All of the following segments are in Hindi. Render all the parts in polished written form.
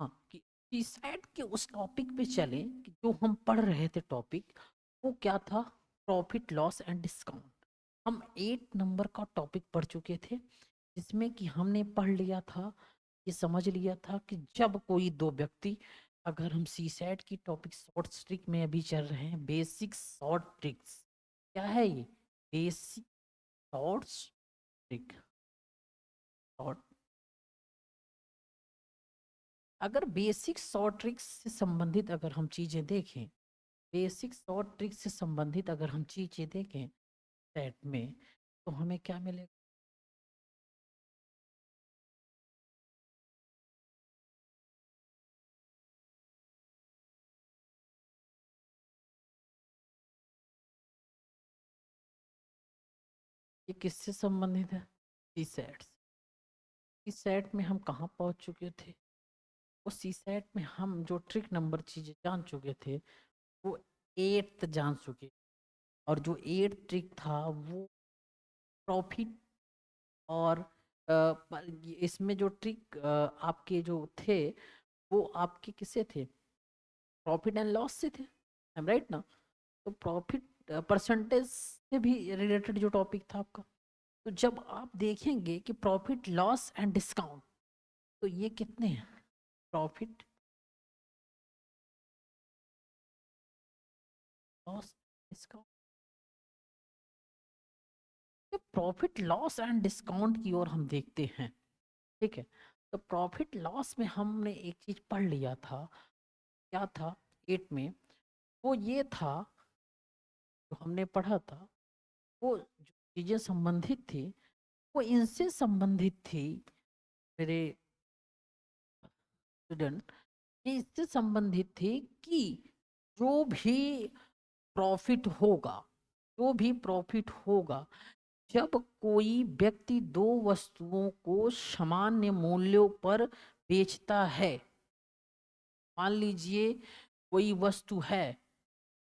हाँ, कि सीसैट के उस टॉपिक पे चले कि जो हम पढ़ रहे थे टॉपिक, वो क्या था? Profit loss and discount. हम 8 नंबर का टॉपिक पढ़ चुके थे, जिसमें कि हमने पढ़ लिया था, ये समझ लिया था कि जब कोई दो व्यक्ति, अगर हम सीसैट की टॉपिक शॉर्ट ट्रिक में अभी चल रहे हैं, बेसिक शॉर्ट ट्रिक्स। क्या है ये? Basic short trick. शॉर्ट, अगर बेसिक शॉर्ट ट्रिक्स से संबंधित अगर हम चीजें देखें, बेसिक शॉर्ट ट्रिक से संबंधित अगर हम चीजें देखें सेट में, तो हमें क्या मिलेगा? ये किससे संबंधित है? सी सेट। सी सेट में हम कहाँ पहुंच चुके थे? उस सी सेट में हम जो ट्रिक नंबर चीजें जान चुके थे, वो 8th जान चुके। और जो 8th ट्रिक था वो प्रॉफिट और इसमें जो ट्रिक आपके जो थे, वो आपके किससे थे? प्रॉफिट एंड लॉस से थे, राइट ना? तो प्रॉफिट परसेंटेज से भी रिलेटेड जो टॉपिक था आपका। तो जब आप देखेंगे कि प्रॉफिट लॉस एंड डिस्काउंट, तो ये कितने हैं? Profit loss discount, profit loss and discount की ओर हम देखते हैं। ठीक है, तो प्रॉफिट लॉस में हमने एक चीज पढ़ लिया था। क्या था 8 में? वो ये था, जो हमने पढ़ा था, वो जो चीजें संबंधित थी, वो इनसे संबंधित थी मेरे स्टूडेंट। ये इससे संबंधित थी कि जो भी प्रॉफिट होगा, जो भी प्रॉफिट होगा, जब कोई व्यक्ति दो वस्तुओं को सामान्य मूल्यों पर बेचता है। मान लीजिए कोई वस्तु है,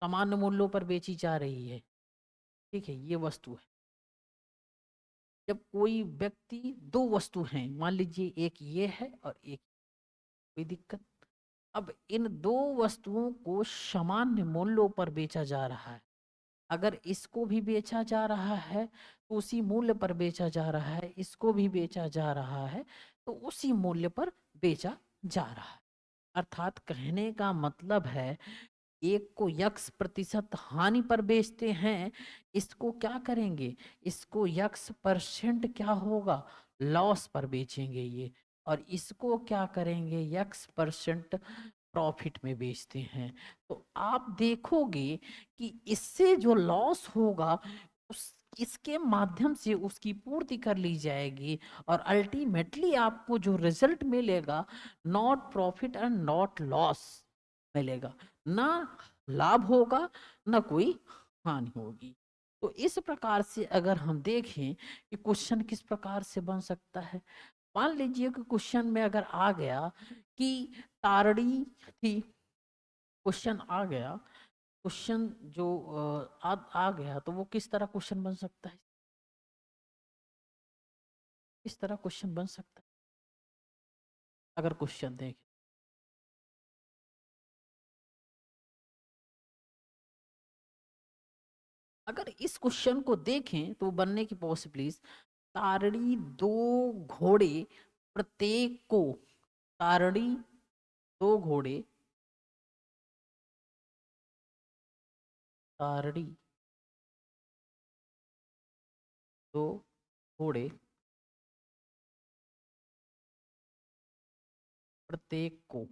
सामान्य मूल्यों पर बेची जा रही है। ठीक है, ये वस्तु है। जब कोई व्यक्ति, दो वस्तु हैं, मान लीजिए एक ये है और एक, कोई दिक्कत? अब इन दो वस्तुओं को सामान्य मूल्यों पर बेचा जा रहा है। अगर इसको भी बेचा जा रहा है तो उसी मूल्य पर बेचा जा रहा है, इसको भी बेचा जा रहा है तो उसी मूल्य पर बेचा जा रहा है। अर्थात कहने का मतलब है, एक को x% हानि पर बेचते हैं, इसको क्या करेंगे? इसको x% क्या होगा? लॉस पर बेचेंगे ये। और इसको क्या करेंगे? x% प्रॉफिट में बेचते हैं। तो आप देखोगे कि इससे जो लॉस होगा, उस इसके माध्यम से उसकी पूर्ति कर ली जाएगी, और अल्टीमेटली आपको जो रिजल्ट मिलेगा, not profit and not loss मिलेगा। ना लाभ होगा, ना कोई हानि होगी। तो इस प्रकार से अगर हम देखें कि क्वेश्चन किस प्रकार से बन सकता है, मान लीजिए कि क्वेश्चन में अगर आ गया कि तारड़ी थी, क्वेश्चन आ गया, क्वेश्चन जो आ गया, तो वो किस तरह क्वेश्चन बन सकता है? किस तरह क्वेश्चन बन सकता है अगर क्वेश्चन देखें? अगर इस क्वेश्चन को देखें तो बनने की पॉसिबिलिटीज, तारड़ी दो घोड़े, प्रत्येक को, तारड़ी दो घोड़े, तारड़ी दो घोड़े, प्रत्येक को,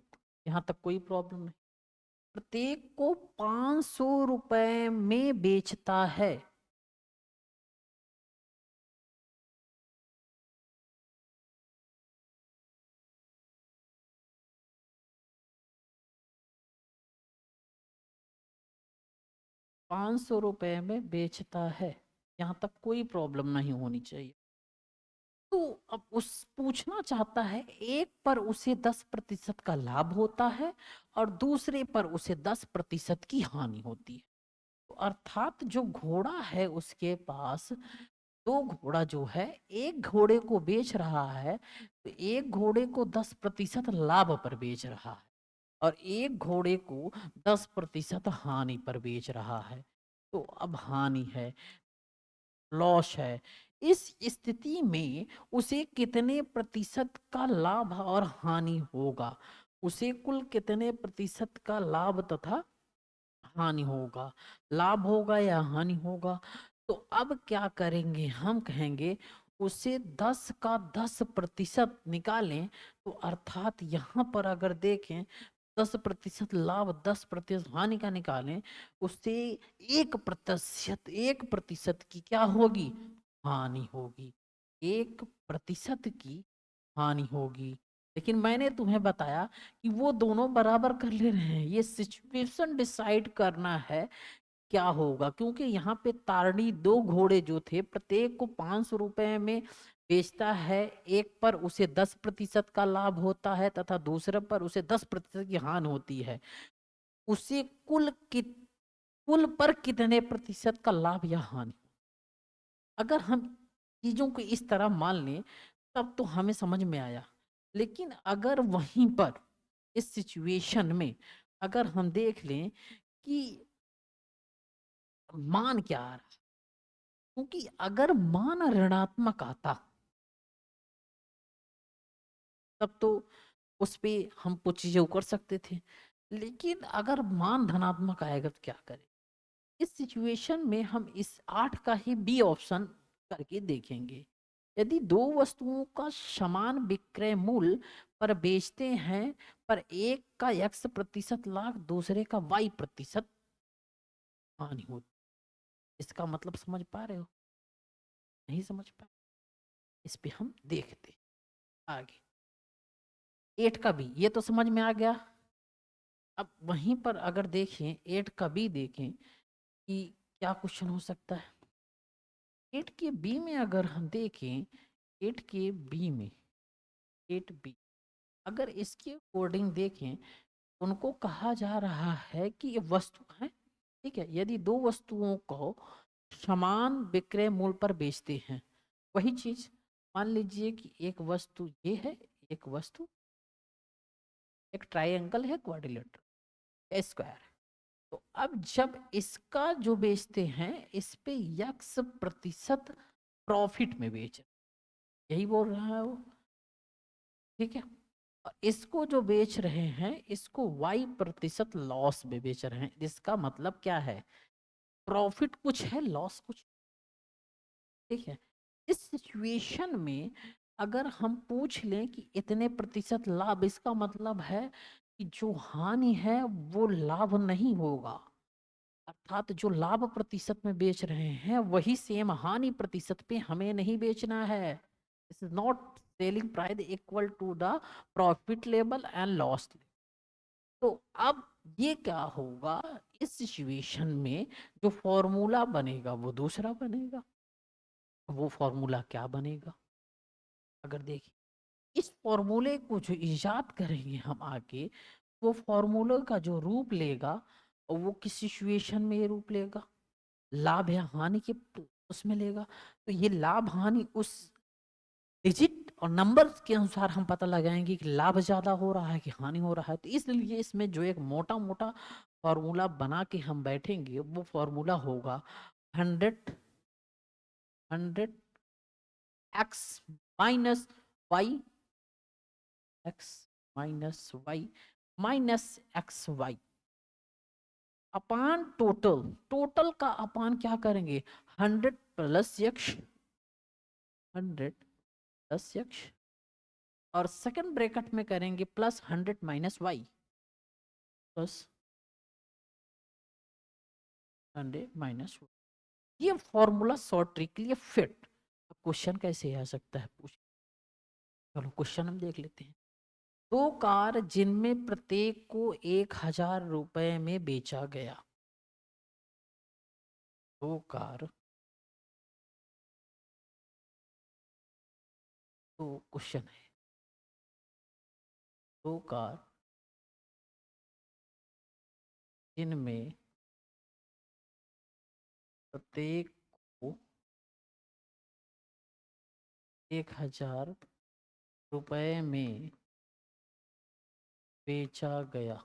यहाँ तक कोई प्रॉब्लम नहीं, प्रत्येक को 500 रुपए में बेचता है। 500 रुपए में बेचता है, यहाँ तक कोई प्रॉब्लम नहीं होनी चाहिए। तो अब उस पूछना चाहता है, एक पर उसे 10% का लाभ होता है और दूसरे पर उसे 10% की हानि होती है। तो अर्थात जो घोड़ा है उसके पास दो घोड़ा जो है, एक घोड़े को बेच रहा है तो एक घोड़े को 10% लाभ पर बेच रहा है और एक घोड़े को 10% हानि पर बेच रहा है। तो अब हानि है, लॉस है। इस स्थिति में उसे कितने प्रतिशत का लाभ और हानि होगा, उसे कुल कितने प्रतिशत का लाभ तथा हानि होगा, लाभ होगा या हानि होगा। तो अब क्या करेंगे, हम कहेंगे उसे 10 का 10% निकालें। तो अर्थात यहाँ पर अगर देखें 10% लाभ 10% हानि का निकालें, उससे 1% की क्या होगी, हानि होगी, 1% की हानि होगी। लेकिन मैंने तुम्हें बताया कि वो दोनों बराबर कर ले रहे हैं, ये सिचुएशन डिसाइड करना है क्या होगा। क्योंकि यहाँ पे तारणी दो घोड़े जो थे, प्रत्येक को 500 रुपए में बेचता है, एक पर उसे 10% का लाभ होता है तथा दूसरे पर उसे 10% की हानि होती है। उसे कुल पर कितने प्रतिशत का लाभ या हानि। अगर हम चीजों को इस तरह मान लें तब तो हमें समझ में आया। लेकिन अगर वहीं पर इस सिचुएशन में अगर हम देख लें कि मान क्या आ रहा है, क्योंकि अगर मान ऋणात्मक आता तब तो उस पे हम कुछ चीजें कर सकते थे। लेकिन अगर मान धनात्मक आएगा तो क्या करें। इस सिचुएशन में हम इस 8 का ही बी ऑप्शन करके देखेंगे। यदि दो वस्तुओं का समान विक्रय मूल्य पर बेचते हैं, पर एक का x% लाभ दूसरे का y% हानि होती, इसका मतलब समझ पा रहे हो, नहीं समझ पा, इस पे हम देखते आगे। 8 का बी ये तो समझ में आ गया। अब वहीं पर अगर देखें 8 का बी देखें कि क्या क्वेश्चन हो सकता है। 8 के बी में अगर हम देखें, 8 के बी में 8 बी अगर इसके अकॉर्डिंग देखें, उनको कहा जा रहा है कि ये वस्तु है, ठीक है। यदि दो वस्तुओं को समान विक्रय मूल्य पर बेचते हैं, वही चीज मान लीजिए कि एक वस्तु ये है, एक वस्तु एक ट्रायंगल है, क्वाड्रिलेटरल स्क्वायर। तो अब जब इसका जो बेचते हैं इस पे x% प्रॉफिट में बेच, यही बोल रहा है वो, ठीक है। और इसको जो बेच रहे हैं इसको y% लॉस में बेच रहे हैं। इसका मतलब क्या है, प्रॉफिट कुछ है, लॉस कुछ, ठीक है। इस सिचुएशन में अगर हम पूछ लें कि इतने प्रतिशत लाभ, इसका मतलब है कि जो हानि है वो लाभ नहीं होगा। अर्थात जो लाभ प्रतिशत में बेच रहे हैं वही सेम हानि प्रतिशत पे हमें नहीं बेचना है। This is not selling price equal to the profit level and loss. तो अब ये क्या होगा, इस सिचुएशन में जो फॉर्मूला बनेगा वो दूसरा बनेगा। वो फॉर्मूला क्या बनेगा, अगर देखिए इस फॉर्मूले को जो इजाद करेंगे हम आगे, वो फॉर्मूले का जो रूप लेगा और वो किस सिचुएशन में ये रूप लेगा, लाभ या हानि के उसमें लेगा। तो ये लाभ हानि उस डिजिट और नंबर्स के अनुसार हम पता लगाएंगे कि लाभ ज्यादा हो रहा है कि हानि हो रहा है। तो इसलिए इसमें जो एक मोटा मोटा फॉर्मूला बना के हम बैठेंगे वो फॉर्मूला होगा 100 X minus Y, X minus Y minus X Y upon total. Total का अपान क्या करेंगे, 100 + x, 100 + x, और सेकंड ब्रैकेट में करेंगे +100 - y, प्लस 100 - ये फॉर्मूला शॉर्ट ट्रिक के लिए फिट। अब क्वेश्चन कैसे आ सकता है पूछ, चलो क्वेश्चन हम देख लेते हैं। दो कार जिनमें प्रत्येक को 1000 रुपए में बेचा गया, दो कार, तो क्वेश्चन है दो कार जिनमें प्रत्येक को 1,000 रुपए में बेचा गया।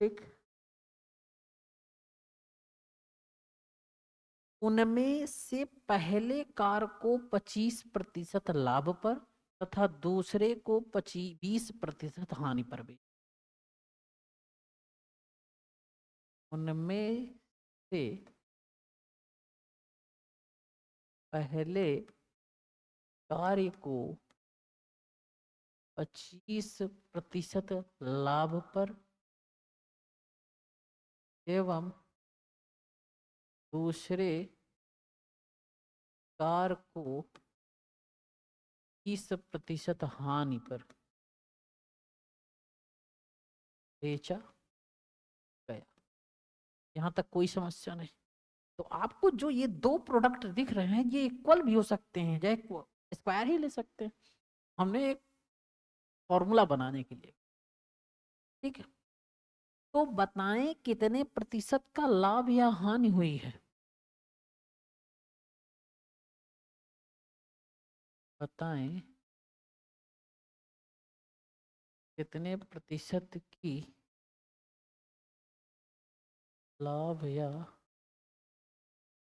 ठीक, उनमें से पहले कार को 25% लाभ पर तथा दूसरे को 20% हानि पर बेचा। उनमें से पहले कार्य को 25% लाभ पर एवं दूसरे कार को 20% हानि पर बेचा गया। यहां तक कोई समस्या नहीं। तो आपको जो ये दो प्रोडक्ट दिख रहे हैं ये इक्वल भी हो सकते हैं, चाहे स्क्वायर ही ले सकते हैं। हमने एक फॉर्मूला बनाने के लिए, ठीक है। तो बताएं कितने प्रतिशत का लाभ या हानि हुई है। बताएं कितने प्रतिशत की लाभ या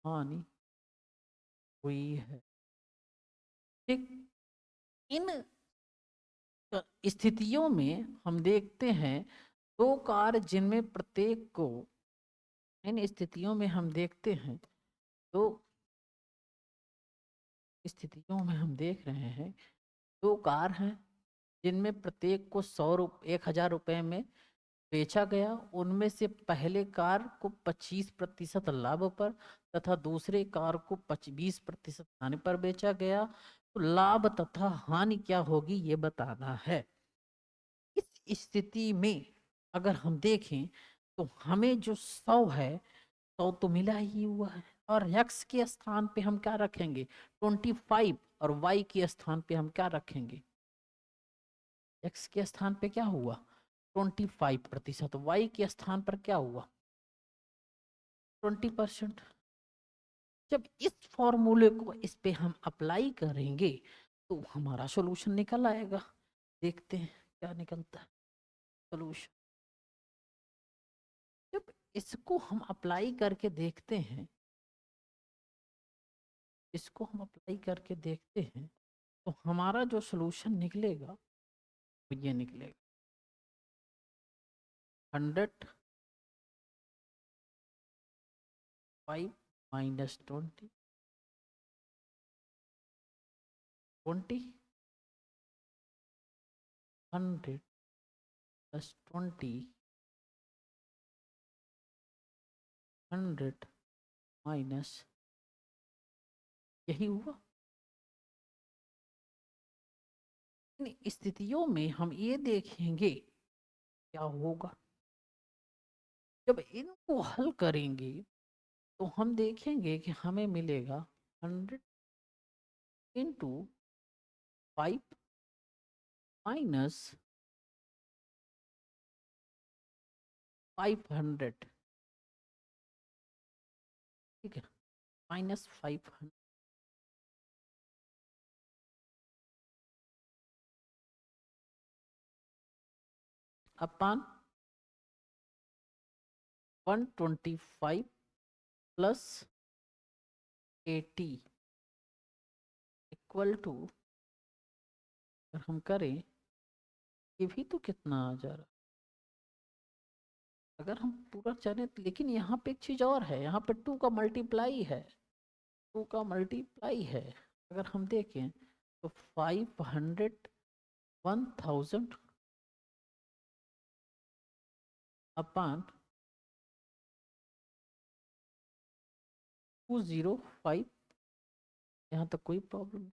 हानि हुई है। ठीक, इन स्थितियों में हम देखते हैं दो कार जिनमें प्रत्येक को, इन स्थितियों में हम देखते हैं दो स्थितियों में हम देख रहे हैं दो कार हैं जिनमें प्रत्येक को 1,000 रुपए में बेचा गया। उनमें से पहले कार को 25% लाभ पर तथा दूसरे कार को 20% हानि पर बेचा गया। तो लाभ तथा हानि क्या होगी ये बताना है। इस स्थिति में अगर हम देखें तो हमें जो 100 है 100 तो मिला ही हुआ है, और x के स्थान पे हम क्या रखेंगे 25, और y के स्थान पे हम क्या रखेंगे, x के स्थान पे क्या हुआ 25%, y के स्थान पर क्या हुआ 20%। जब इस फॉर्मूले को इस पे हम अप्लाई करेंगे तो हमारा सॉल्यूशन निकल आएगा। देखते हैं क्या निकलता है सॉल्यूशन। जब इसको हम अप्लाई करके देखते हैं, इसको हम अप्लाई करके देखते हैं तो हमारा जो सॉल्यूशन निकलेगा वो ये निकलेगा 105 माइनस 20 100 प्लस 20 100 माइनस, यही हुआ। इन स्थितियों में हम ये देखेंगे क्या होगा जब इनको हल करेंगे। तो हम देखेंगे कि हमें मिलेगा 100 इंटू 5 माइनस 500, ठीक है, माइनस 500 अपन 125 प्लस 80 इक्वल टू, अगर हम करें ये भी तो कितना आ जा रहा, अगर हम पूरा चले लेकिन यहाँ पे एक चीज और है, यहाँ पे 2 का मल्टीप्लाई है, 2 का मल्टीप्लाई है। अगर हम देखें तो 500 1000 अपन 205, यहाँ तक कोई प्रॉब्लम।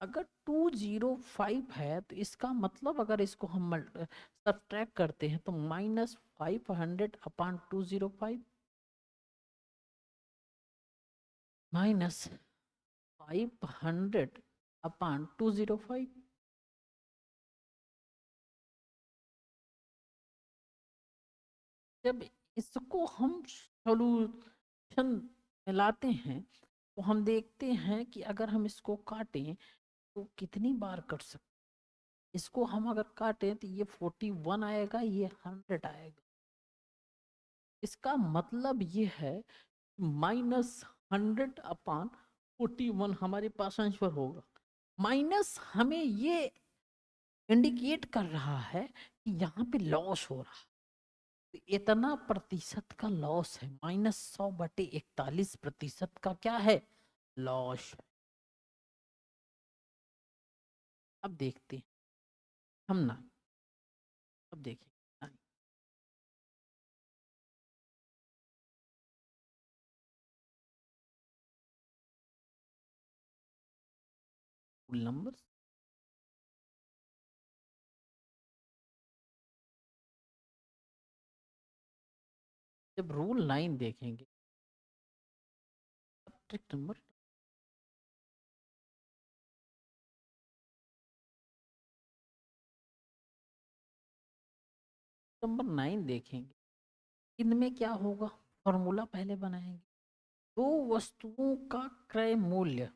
अगर 205 है तो इसका मतलब अगर इसको हम सब्ट्रैक्ट करते हैं तो -500 अपॉन 205 माइनस 500 अपॉन 205। जब इसको हम सॉल्यूशन में लाते हैं तो हम देखते हैं कि अगर हम इसको काटें तो कितनी बार कट सकते। इसको हम अगर काटें तो ये 41 आएगा, ये 100 आएगा। इसका मतलब ये है -100/41 हमारे पास आंसर होगा। माइनस हमें ये इंडिकेट कर रहा है कि यहाँ पे लॉस हो रहा है। तो इतना प्रतिशत का लॉस है, -100/41% का क्या है, लॉस। अब देखते हैं हम ना, अब देखिए नंबर। जब रूल 9 देखेंगे, ट्रिक नंबर 9 देखेंगे, इनमें क्या होगा, फॉर्मूला पहले बनाएंगे। दो वस्तुओं का क्रय मूल्य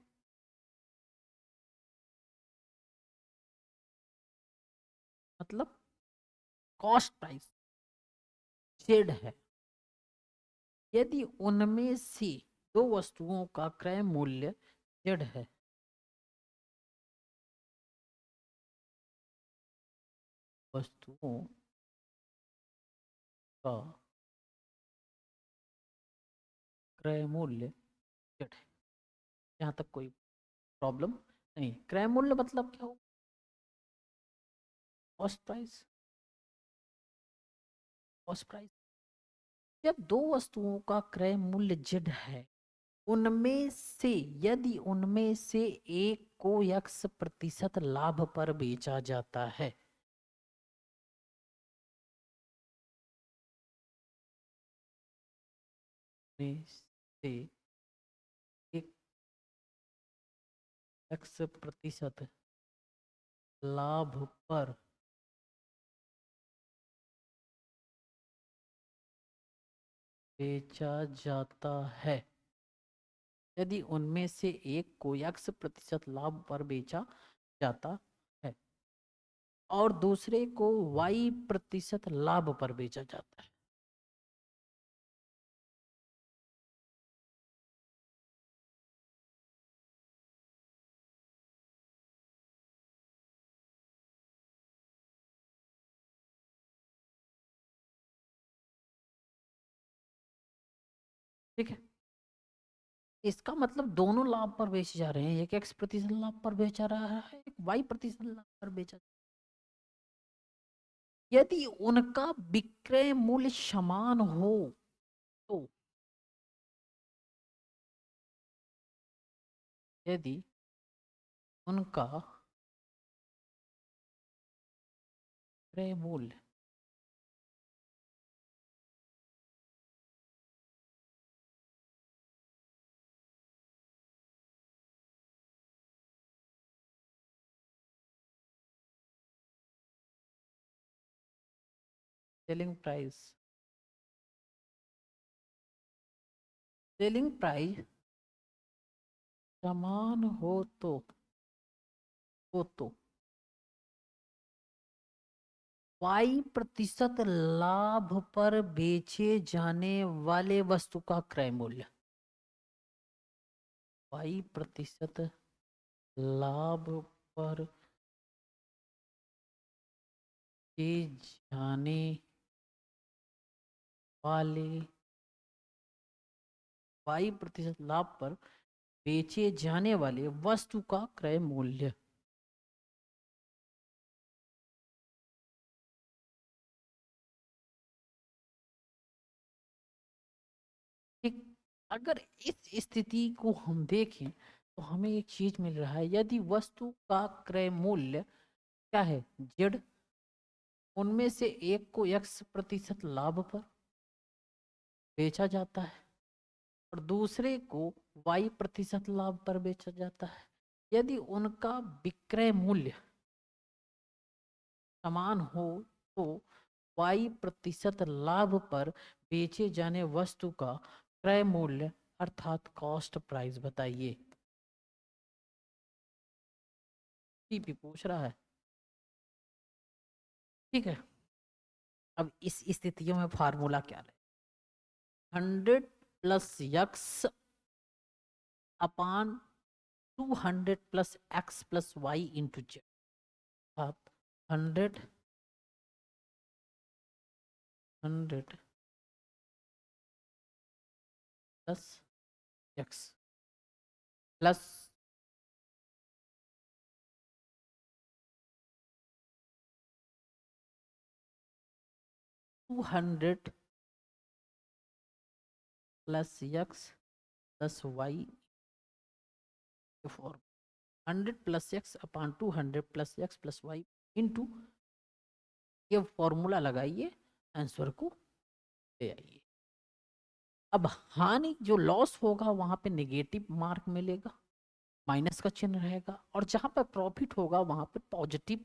मतलब कॉस्ट प्राइस जेड है, यदि उनमें से दो वस्तुओं का क्रय मूल्य जेड है, वस्तुओं का क्रय मूल्य जेड है, यहाँ तक कोई प्रॉब्लम नहीं। क्रय मूल्य मतलब क्या हो, कॉस्ट प्राइस, कॉस्ट प्राइस। जब दो वस्तुओं का क्रय मूल्य जेड है, उनमें से यदि उनमें से एक को x% लाभ पर बेचा जाता है, में से एक x% लाभ पर बेचा जाता है, यदि उनमें से एक को x% लाभ पर बेचा जाता है और दूसरे को y% लाभ पर बेचा जाता है। ठीक है, इसका मतलब दोनों लाभ पर बेचे जा रहे हैं, एक x% लाभ पर बेचा रहा है, एक y% लाभ पर बेचा। यदि उनका विक्रय मूल्य समान हो तो, यदि उनका क्रय मूल्य सेलिंग प्राइस, सेलिंग प्राइस समान हो तो y% लाभ पर बेचे जाने वाले वस्तु का क्रय मूल्य, y% लाभ पर बेचे जाने वाले, y% लाभ पर बेचे जाने वाले वस्तु का क्रय मूल्य। ठीक, अगर इस स्थिति को हम देखें तो हमें एक चीज मिल रहा है, यदि वस्तु का क्रय मूल्य क्या है, जेड, उनमें से एक को x% लाभ पर बेचा जाता है और दूसरे को y% लाभ पर बेचा जाता है, यदि उनका विक्रय मूल्य समान हो तो y% लाभ पर बेचे जाने वस्तु का क्रय मूल्य अर्थात कॉस्ट प्राइस बताइए। पीपी पूछ रहा है, ठीक है। अब इस स्थितियों में फार्मूला क्या रहे? 100 + x अपान 200 + x + y इंटू z। आप 100 + x plus 200 + x + y for 100 + x upon 200 + x + y into, ये फॉर्मूला लगाइए, आंसर को ले आइए। अब हानि जो लॉस होगा वहां पे नेगेटिव मार्क मिलेगा, माइनस का चिन्ह रहेगा, और जहां पर प्रॉफिट होगा वहां पे पॉजिटिव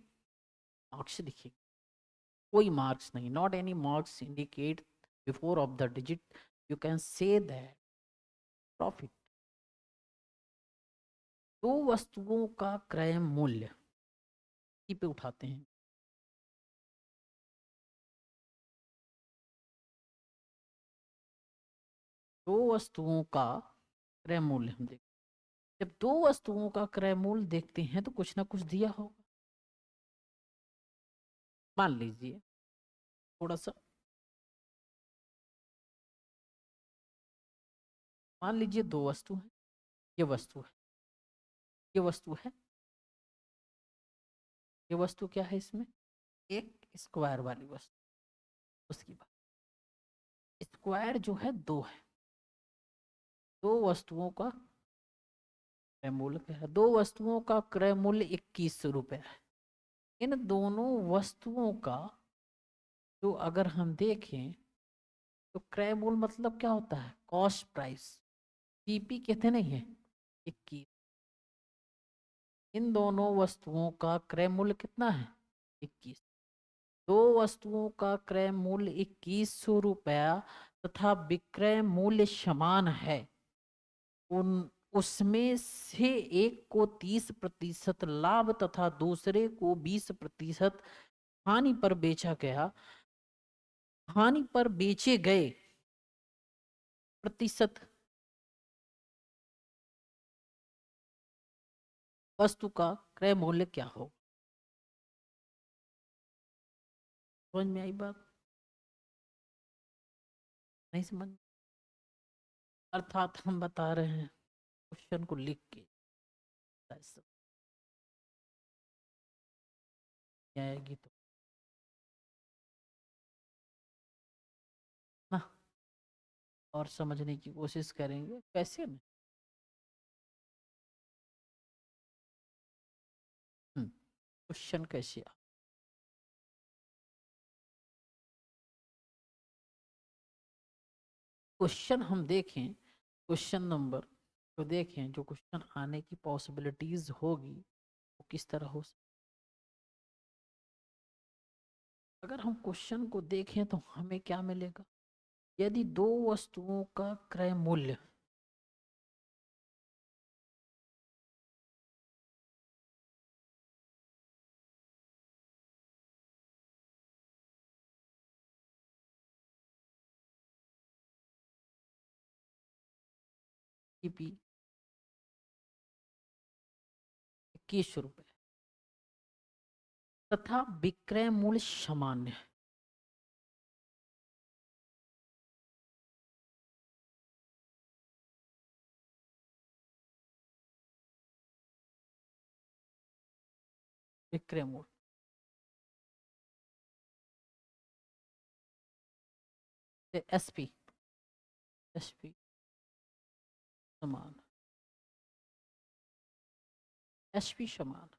मार्क्स दिखेगा। कोई मार्क्स नहीं, not any marks indicate before of the digit, you can say that profit. दो वस्तुओं का क्रय मूल्य पे उठाते हैं। दो वस्तुओं का क्रय मूल्य हम देखते, जब दो वस्तुओं का क्रय मूल्य देखते हैं तो कुछ ना कुछ दिया होगा। मान लीजिए थोड़ा सा, मान लीजिए दो वस्तु है, ये वस्तु है, ये वस्तु है, ये वस्तु क्या है इसमें? एक स्क्वायर वाली वस्तु। उसकी बात, स्क्वायर जो है दो है, दो वस्तुओं का क्रय मूल्य क्या है? दो वस्तुओं का क्रय मूल्य 2100 रुपये है। इन दोनों वस्तुओं का जो अगर हम देखें तो क्रय मूल्य मतलब क्या होता है? कॉस्ट प्राइस, पीपी कहते नहीं है, 21। इन दोनों वस्तुओं का क्रय मूल्य कितना है? 21। दो वस्तुओं का क्रय मूल्य 2100 रुपया तथा विक्रय मूल्य समान है, उन उसमें से एक को 30% लाभ तथा दूसरे को 20% हानि पर बेचा गया। हानि पर बेचे गए प्रतिशत वस्तु का क्रय मूल्य क्या हो? समझ में आई बात? नहीं समझ? अर्थात हम बता रहे हैं क्वेश्चन को लिख के आएगी तो ना, और समझने की कोशिश करेंगे कैसे में। क्वेश्चन कैसे क्वेश्चन हम देखें, क्वेश्चन नंबर तो देखें, जो क्वेश्चन आने की पॉसिबिलिटीज होगी वो किस तरह हो अगर हम क्वेश्चन को देखें तो हमें क्या मिलेगा? यदि दो वस्तुओं का क्रय मूल्य पीपी 21 रुपये तथा विक्रय मूल्य सामान्य है, विक्रय मूल्य एसपी, एसपी समान, एसपी समान,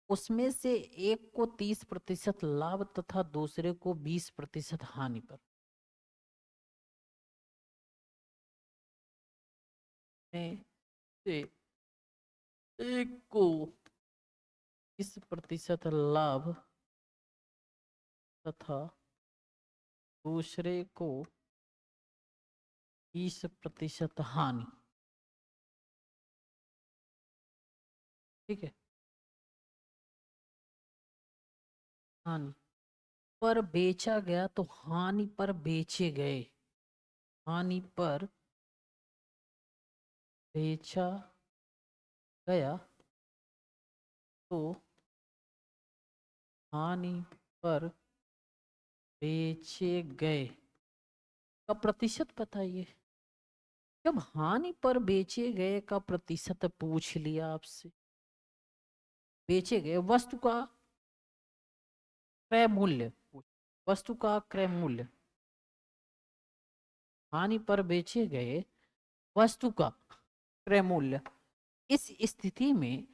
उसमें से एक को 30% लाभ तथा दूसरे को 20% हानि पर में से एक को 30% लाभ तथा दूसरे को 20% हानि। ठीक है, हानि पर बेचा गया तो हानि पर बेचे गए, हानि पर बेचा गया तो हानि पर बेचे गए का प्रतिशत बताइए। जब हानि पर बेचे गए का प्रतिशत पूछ लिया आपसे, बेचे गए वस्तु का क्रय मूल्य, वस्तु का क्रय मूल्य, हानि पर बेचे गए वस्तु का क्रय मूल्य। इस स्थिति में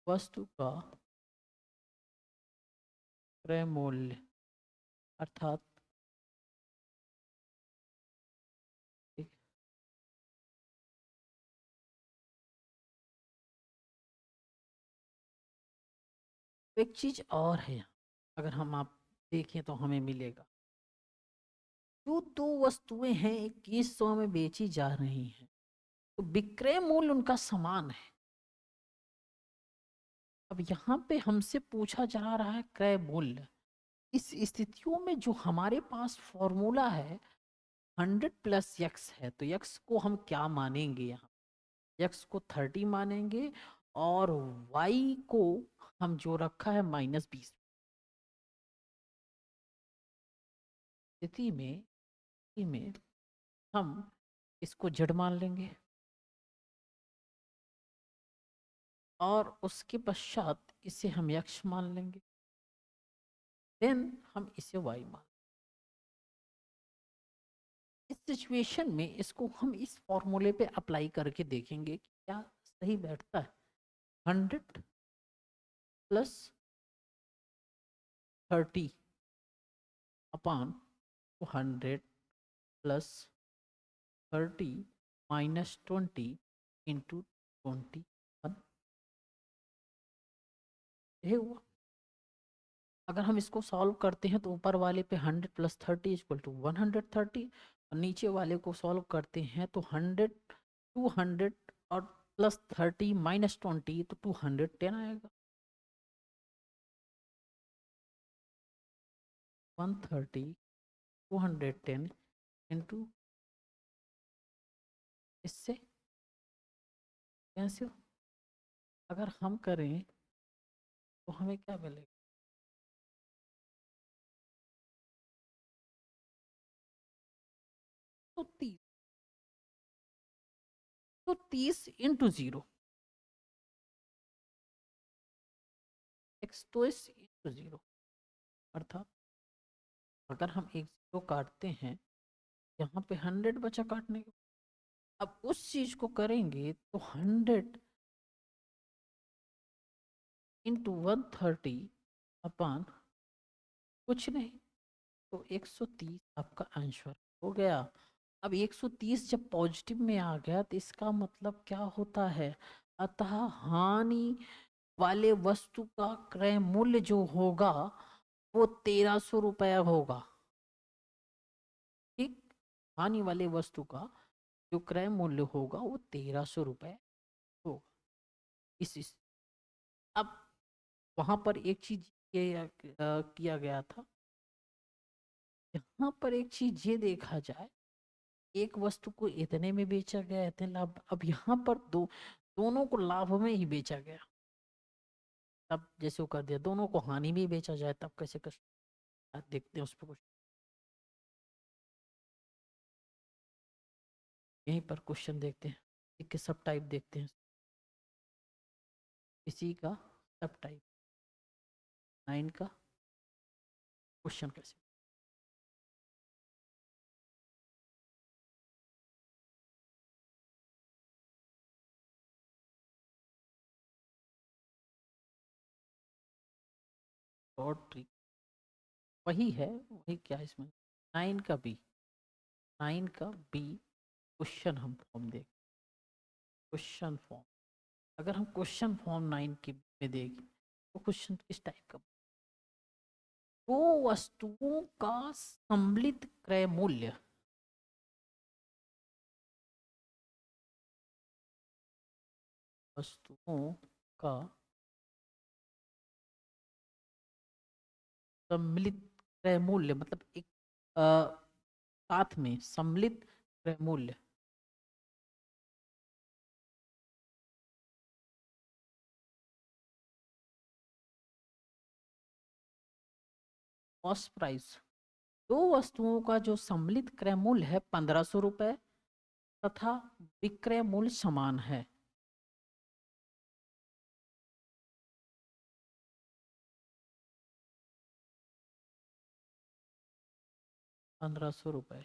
वस्तु का क्रय मूल्य अर्थात एक चीज और है, अगर हम आप देखें तो हमें मिलेगा, जो दो वस्तुएं हैं 2100 में बेची जा रही हैं तो विक्रय मूल्य उनका समान है। अब यहाँ पे हमसे पूछा जा रहा है क्रय मूल्य। इस स्थितियों में जो हमारे पास फॉर्मूला है 100 प्लस यक्स है, तो यक्स को हम क्या मानेंगे, यहाँ यक्स को 30 मानेंगे और वाई को हम जो रखा है -20। स्थिति में हम इसको जड़ मान लेंगे और उसके पश्चात इसे हम यक्ष मान लेंगे, देन हम इसे वाई मान। इस सिचुएशन में इसको हम इस फॉर्मूले पे अप्लाई करके देखेंगे कि क्या सही बैठता है। 100 plus 30 upon 100 plus 30 minus 20 into 21, ये हुआ। अगर हम इसको सॉल्व करते हैं तो ऊपर वाले पे 100 प्लस 30 इक्वल टू 130 और नीचे वाले को सॉल्व करते हैं तो 100 200 और प्लस 30 माइनस 20 तो 210 आएगा। 130 210 इंटू, इससे कैसे, अगर हम करें तो हमें क्या मिलेगा, तो 30, तो 30 इंटू 0 एक्स, तो इस इंटू 0 अर्थात अगर हम एक 0 काटते हैं यहाँ पे 100 बचा काटने के। अब उस चीज को करेंगे तो 100 इंटू 130 अपान कुछ नहीं तो 130 आपका आंसर हो गया। अब 130 जब पॉजिटिव में आ गया तो इसका मतलब क्या होता है, अतः हानि वाले वस्तु का क्रय मूल्य जो होगा वो 1300 रुपया होगा। ठीक, हानि वाले वस्तु का जो क्रय मूल्य होगा वो 1300 रुपये होगा। इस अब वहां पर एक चीज किया गया था, यहाँ पर एक चीज ये देखा जाए, एक वस्तु को इतने में बेचा गया इतने लाभ, अब यहाँ पर दोनों को लाभ में ही बेचा गया, तब जैसे वो कर दिया दोनों को हानि में ही बेचा जाए तब कैसे कर, देखते हैं उस पर कुछ, यहीं पर क्वेश्चन देखते हैं, इसके सब टाइप देखते हैं, इसी का सब टाइप 9 का क्वेश्चन कैसे। शॉर्ट ट्रिक वही है, वही क्या इसमें 9 का बी, 9 का बी क्वेश्चन हम फॉर्म देख, क्वेश्चन फॉर्म, अगर हम क्वेश्चन फॉर्म 9 के में देखें तो क्वेश्चन किस टाइप का, दो वस्तुओं का सम्मिलित क्रय मूल्य वस्तुओं का सम्मिलित क्रय मूल्य मतलब एक साथ में सम्मिलित क्रय मूल्य कॉस्ट प्राइस। दो वस्तुओं का जो सम्मिलित क्रय मूल्य है 1500 रुपए तथा विक्रय मूल्य समान है। 1500 रुपए।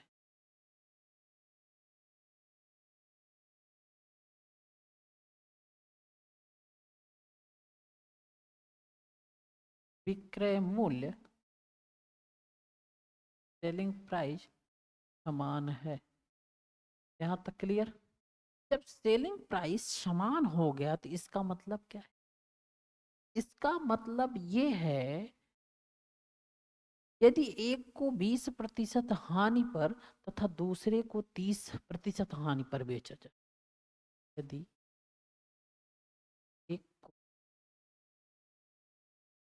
विक्रय मूल्य सेलिंग प्राइस समान है। यहाँ तक क्लियर। जब सेलिंग प्राइस समान हो गया तो इसका मतलब क्या है? इसका मतलब ये है यदि एक को 20% हानि पर तथा दूसरे को 30% हानि पर बेचा जाए, यदि एक को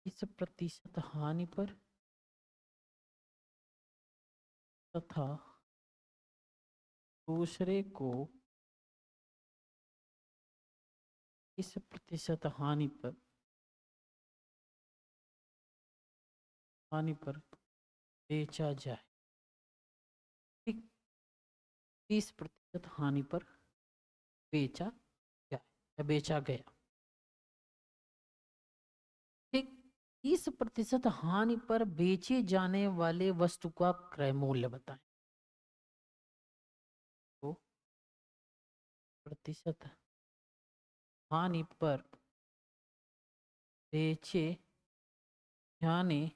20% हानि पर तथा दूसरे को 30% हानि पर बेचा जाए, ठीक, 30% हानि पर बेचा जाए या बेचा गया, ठीक। 30% हानि पर बेचे जाने वाले वस्तु का क्रय मूल्य बताएं। तो प्रतिशत हानि पर बेचे जाने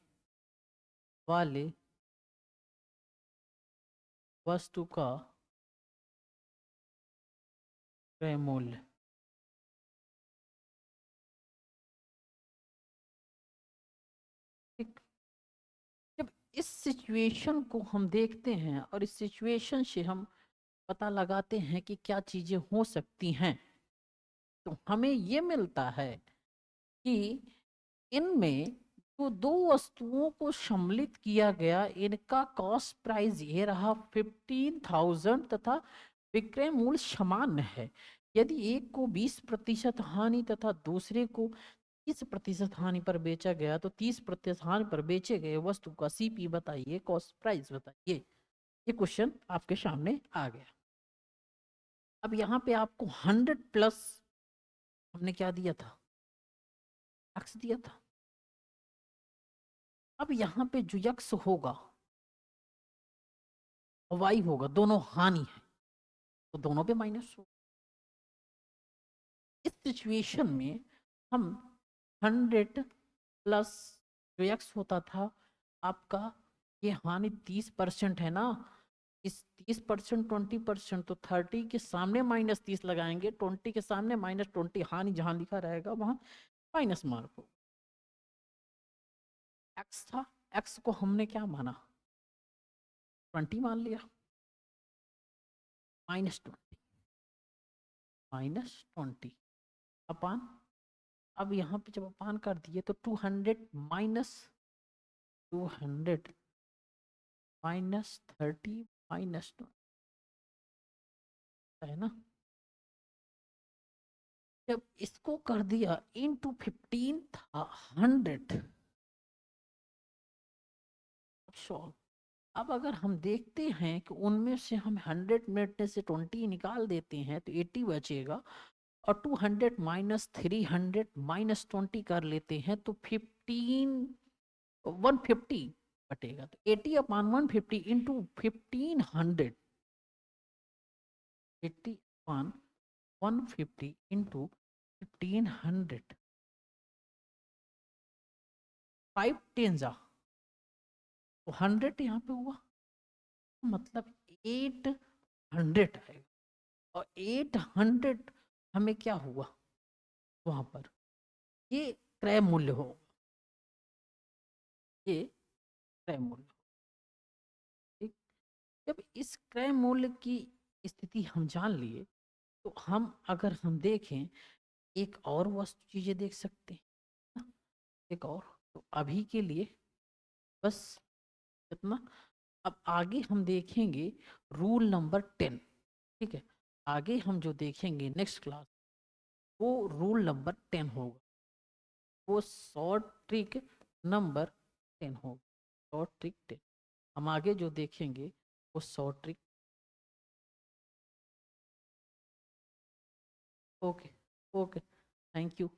वाले वस्तु का क्रय मूल्य, ठीक। जब इस सिचुएशन को हम देखते हैं और इस सिचुएशन से हम पता लगाते हैं कि क्या चीजें हो सकती हैं, तो हमें ये मिलता है कि इनमें जो दो वस्तुओं को सम्मिलित किया गया इनका कॉस्ट प्राइस ये रहा 15,000 तथा विक्रय मूल्य समान है। यदि एक को 20% हानि तथा दूसरे को 30% हानि पर बेचा गया तो 30% हानि पर बेचे गए वस्तु का सीपी बताइए, कॉस्ट प्राइस बताइए। ये क्वेश्चन आपके सामने आ गया। अब यहाँ पे आपको 100 प्लस हमने क्या दिया था, एक्स दिया था। अब यहाँ पे जो यक्स होगा वाई होगा, दोनों हानि है तो दोनों पे माइनस हो। इस सिचुएशन में हम 100 प्लस जो एक्स होता था आपका, ये हानि 30% है ना, इस 30% 20% तो 30 के सामने -30 लगाएंगे, 20 के सामने -20, हानि जहां लिखा रहेगा वहां माइनस मार्क हो। एक्स था, एक्स को हमने क्या माना, 20 मान लिया, -20 अपान, अब यहाँ पे जब अपान कर दिए तो 200 माइनस 200 -30 -20 है ना। जब इसको कर दिया इंटू 1500 सॉल्व। अब अगर हम देखते हैं कि उनमें से हम 100 में से 20 निकाल देते हैं तो 80 बचेगा, और 200 -300 -20 कर लेते हैं तो 150 बटेगा। तो 80/150 इंटू 1500, 80/150 इंटू 1500, 5 10 जा तो 100 यहाँ पे हुआ, मतलब 800 आएगा। और 800 हमें क्या हुआ वहां पर, ये क्रय मूल्य हो, ये क्रय मूल्य। ठीक, जब इस क्रय मूल्य की स्थिति हम जान लिए, तो हम अगर हम देखें एक और वस्तु चीजें देख सकते हैं ना, एक और। तो अभी के लिए बस इतना। अब आगे हम देखेंगे रूल नंबर 10। ठीक है, आगे हम जो देखेंगे नेक्स्ट क्लास, वो रूल नंबर 10 होगा, वो शॉर्ट ट्रिक नंबर 10 होगा, शॉर्ट ट्रिक 10। हम आगे जो देखेंगे वो short trick. Okay, okay, thank you.